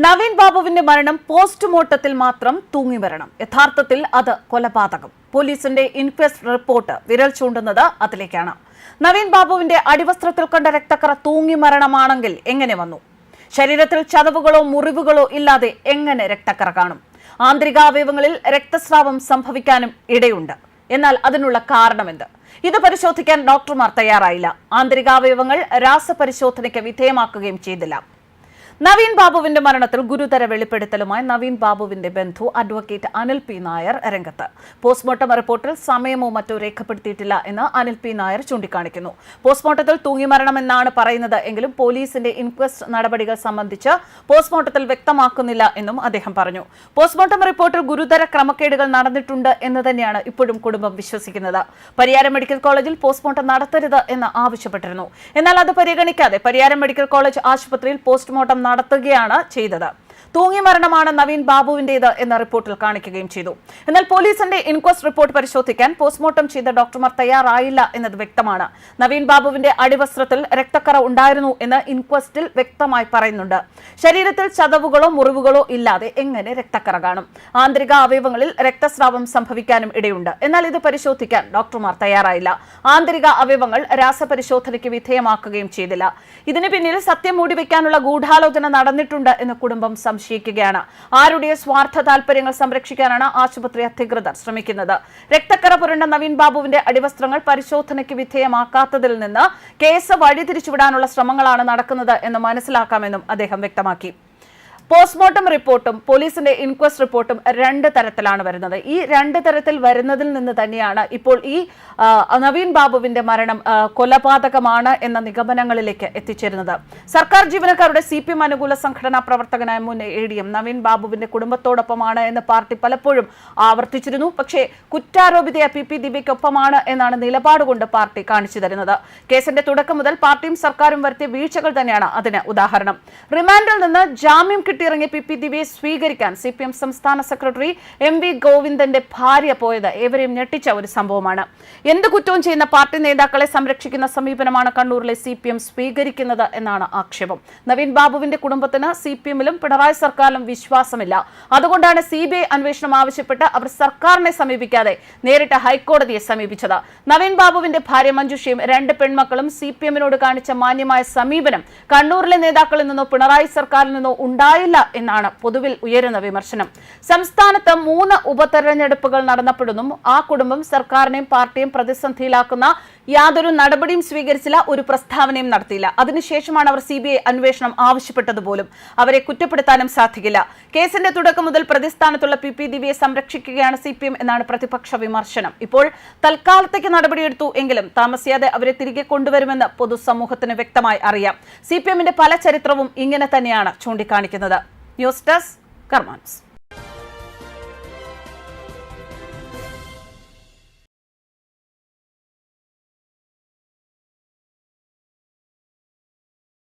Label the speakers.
Speaker 1: നവീൻ ബാബുവിന്റെ മരണം പോസ്റ്റ്മോർട്ടത്തിൽ മാത്രം തൂങ്ങിമരണം. യഥാർത്ഥത്തിൽ അത് കൊലപാതകം. പോലീസിന്റെ ഇൻക്വസ്റ്റ് റിപ്പോർട്ട് വിരൽ ചൂണ്ടുന്നത് അതിലേക്കാണ്. നവീൻ ബാബുവിന്റെ അടിവസ്ത്രത്തിൽ കണ്ട രക്തക്കറ തൂങ്ങിമരണമാണെങ്കിൽ എങ്ങനെ വന്നു? ശരീരത്തിൽ ചതവുകളോ മുറിവുകളോ ഇല്ലാതെ എങ്ങനെ രക്തക്കറ കാണും? ആന്തരികാവയവങ്ങളിൽ രക്തസ്രാവം സംഭവിക്കാനും ഇടയുണ്ട്. എന്നാൽ അതിനുള്ള കാരണമെന്ത്? ഇത് പരിശോധിക്കാൻ ഡോക്ടർമാർ തയ്യാറായില്ല. ആന്തരികാവയവങ്ങൾ രാസപരിശോധനയ്ക്ക് വിധേയമാക്കുകയും ചെയ്തില്ല. നവീൻ ബാബുവിന്റെ മരണത്തിൽ ഗുരുതര വെളിപ്പെടുത്തലുമായി നവീൻ ബാബുവിന്റെ ബന്ധു അഡ്വക്കേറ്റ് അനിൽ പി നായർ രംഗത്ത്. പോസ്റ്റ്മോർട്ടം റിപ്പോർട്ടിൽ സമയമോ മറ്റോ രേഖപ്പെടുത്തിയിട്ടില്ല എന്ന് അനിൽ പി നായർ ചൂണ്ടിക്കാണിക്കുന്നു. പോസ്റ്റ്മോർട്ടത്തിൽ തൂങ്ങിമരണമെന്നാണ് പറയുന്നത് എങ്കിലും പോലീസിന്റെ ഇൻക്വസ്റ്റ് നടപടികൾ സംബന്ധിച്ച് പോസ്റ്റ്മോർട്ടത്തിൽ വ്യക്തമാക്കുന്നില്ല എന്നും അദ്ദേഹം പറഞ്ഞു. പോസ്റ്റ്മോർട്ടം റിപ്പോർട്ടിൽ ഗുരുതര ക്രമക്കേടുകൾ നടന്നിട്ടുണ്ട് എന്ന് തന്നെയാണ് ഇപ്പോഴും കുടുംബം വിശ്വസിക്കുന്നത്. പരിയാരം മെഡിക്കൽ കോളേജിൽ പോസ്റ്റ്മോർട്ടം നടത്തരുത് എന്ന് ആവശ്യപ്പെട്ടിരുന്നു. എന്നാൽ അത് പരിഗണിക്കാതെ പരിയാരം മെഡിക്കൽ കോളേജ് ആശുപത്രിയിൽ പോസ്റ്റ്മോർട്ടം നടത്തുകയാണ് ചെയ്തത്. തൂങ്ങിമരണമാണ് നവീൻ ബാബുവിന്റേത് എന്ന റിപ്പോർട്ടിൽ കാണിക്കുകയും ചെയ്തു. എന്നാൽ പോലീസിന്റെ ഇൻക്വസ്റ്റ് റിപ്പോർട്ട് പരിശോധിക്കാൻ പോസ്റ്റ്മോർട്ടം ചെയ്ത ഡോക്ടർമാർ തയ്യാറായില്ല എന്നത് വ്യക്തമാണ്. നവീൻ ബാബുവിന്റെ അടിവസ്ത്രത്തിൽ രക്തക്കറ ഉണ്ടായിരുന്നു എന്ന് ഇൻക്വസ്റ്റിൽ വ്യക്തമായി പറയുന്നുണ്ട്. ശരീരത്തിൽ ചതവുകളോ മുറിവുകളോ ഇല്ലാതെ എങ്ങനെ രക്തക്കറ കാണും? ആന്തരിക അവയവങ്ങളിൽ രക്തസ്രാവം സംഭവിക്കാനും ഇടയുണ്ട്. എന്നാൽ ഇത് പരിശോധിക്കാൻ ഡോക്ടർമാർ തയ്യാറായില്ല. ആന്തരിക അവയവങ്ങൾ രാസപരിശോധനയ്ക്ക് വിധേയമാക്കുകയും ചെയ്തില്ല. ഇതിന് പിന്നിൽ സത്യം മൂടിവെക്കാനുള്ള ഗൂഢാലോചന നടന്നിട്ടുണ്ട് എന്ന് കുടുംബം സംശയിക്കുകയാണ്. ആരുടെ സ്വാർത്ഥ താൽപര്യങ്ങൾ സംരക്ഷിക്കാനാണ് ആശുപത്രി അധികൃതർ ശ്രമിക്കുന്നത്? രക്തക്കറ പുരണ്ട നവീൻ ബാബുവിന്റെ അടിവസ്ത്രങ്ങൾ പരിശോധനയ്ക്ക് വിധേയമാക്കാത്തതിൽ നിന്ന് കേസ് വഴിതിരിച്ചുവിടാനുള്ള ശ്രമങ്ങളാണ് നടക്കുന്നത് എന്ന് മനസ്സിലാക്കാമെന്നും അദ്ദേഹം വ്യക്തമാക്കി. പോസ്റ്റ്മോർട്ടം റിപ്പോർട്ടും പോലീസിന്റെ ഇൻക്വസ്റ്റ് റിപ്പോർട്ടും രണ്ട് തരത്തിലാണ് വരുന്നത്. ഈ രണ്ട് തരത്തിൽ വരുന്നതിൽ നിന്ന് തന്നെയാണ് ഇപ്പോൾ ഈ നവീൻ ബാബുവിന്റെ മരണം കൊലപാതകമാണ് എന്ന നിഗമനങ്ങളിലേക്ക് എത്തിച്ചേരുന്നത്. സർക്കാർ ജീവനക്കാരുടെ CPM അനുകൂല സംഘടനാ പ്രവർത്തകനായ മുൻ ADM നവീൻ ബാബുവിന്റെ കുടുംബത്തോടൊപ്പമാണ് എന്ന് പാർട്ടി പലപ്പോഴും ആവർത്തിച്ചിരുന്നു. പക്ഷേ കുറ്റാരോപിതയായ PP ദിവ്യയ്ക്കൊപ്പമാണ് എന്നാണ് നിലപാടുകൊണ്ട് പാർട്ടി കാണിച്ചു തരുന്നത്. കേസിന്റെ തുടക്കം മുതൽ പാർട്ടിയും സർക്കാരും വരുത്തിയ വീഴ്ചകൾ തന്നെയാണ് അതിന് ഉദാഹരണം. റിമാൻഡിൽ നിന്ന് ജാമ്യം ഇറങ്ങിയ PP ദിവ്യയെ സ്വീകരിക്കാൻ CPM സംസ്ഥാന സെക്രട്ടറി MV ഗോവിന്ദന്റെ ഭാര്യ പോയത് ഏവരെയും ഞെട്ടിച്ച ഒരു സംഭവമാണ്. എന്ത് കുറ്റവും ചെയ്യുന്ന പാർട്ടി നേതാക്കളെ സംരക്ഷിക്കുന്ന സമീപനമാണ് കണ്ണൂരിലെ CPM സ്വീകരിക്കുന്നത് എന്നാണ് ആക്ഷേപം. നവീൻ ബാബുവിന്റെ കുടുംബത്തിന് CPMലും പിണറായി സർക്കാരിലും വിശ്വാസമില്ല. അതുകൊണ്ടാണ് CBI അന്വേഷണം ആവശ്യപ്പെട്ട് അവർ സർക്കാരിനെ സമീപിക്കാതെ നേരിട്ട് ഹൈക്കോടതിയെ സമീപിച്ചത്. നവീൻ ബാബുവിന്റെ ഭാര്യ മഞ്ജുഷയും രണ്ട് പെൺമക്കളും CPMനോട് കാണിച്ച മാന്യമായ സമീപനം കണ്ണൂരിലെ നേതാക്കളിൽ നിന്നോ പിണറായി സർക്കാരിൽ നിന്നോ ഉണ്ടായില്ല എന്നാണ് പൊതുവിൽ ഉയരുന്ന വിമർശനം. സംസ്ഥാനത്ത് 3 ഉപതെരഞ്ഞെടുപ്പുകൾ നടന്നപ്പോഴും ആ കുടുംബം സർക്കാരിനെയും പാർട്ടിയും പ്രതിസന്ധിയിലാക്കുന്ന യാതൊരു നടപടിയും സ്വീകരിച്ചില്ല, ഒരു പ്രസ്താവനയും നടത്തിയില്ല. അതിനുശേഷമാണ് അവർ CBI അന്വേഷണം ആവശ്യപ്പെട്ടതുപോലും. അവരെ കുറ്റപ്പെടുത്താനും സാധിക്കില്ല. കേസിന്റെ തുടക്കം മുതൽ പ്രതിസ്ഥാനത്തുള്ള PP ദിവ്യയെ സംരക്ഷിക്കുകയാണ് CPM എന്നാണ് പ്രതിപക്ഷ വിമർശനം. ഇപ്പോൾ തൽക്കാലത്തേക്ക് നടപടിയെടുത്തു എങ്കിലും താമസിയാതെ അവരെ തിരികെ കൊണ്ടുവരുമെന്ന് പൊതുസമൂഹത്തിന് വ്യക്തമായി അറിയാം. CPMന്റെ പല ചരിത്രവും ഇങ്ങനെ തന്നെയാണ് ചൂണ്ടിക്കാണിക്കുന്നത്. News desk കർമാൻസ്.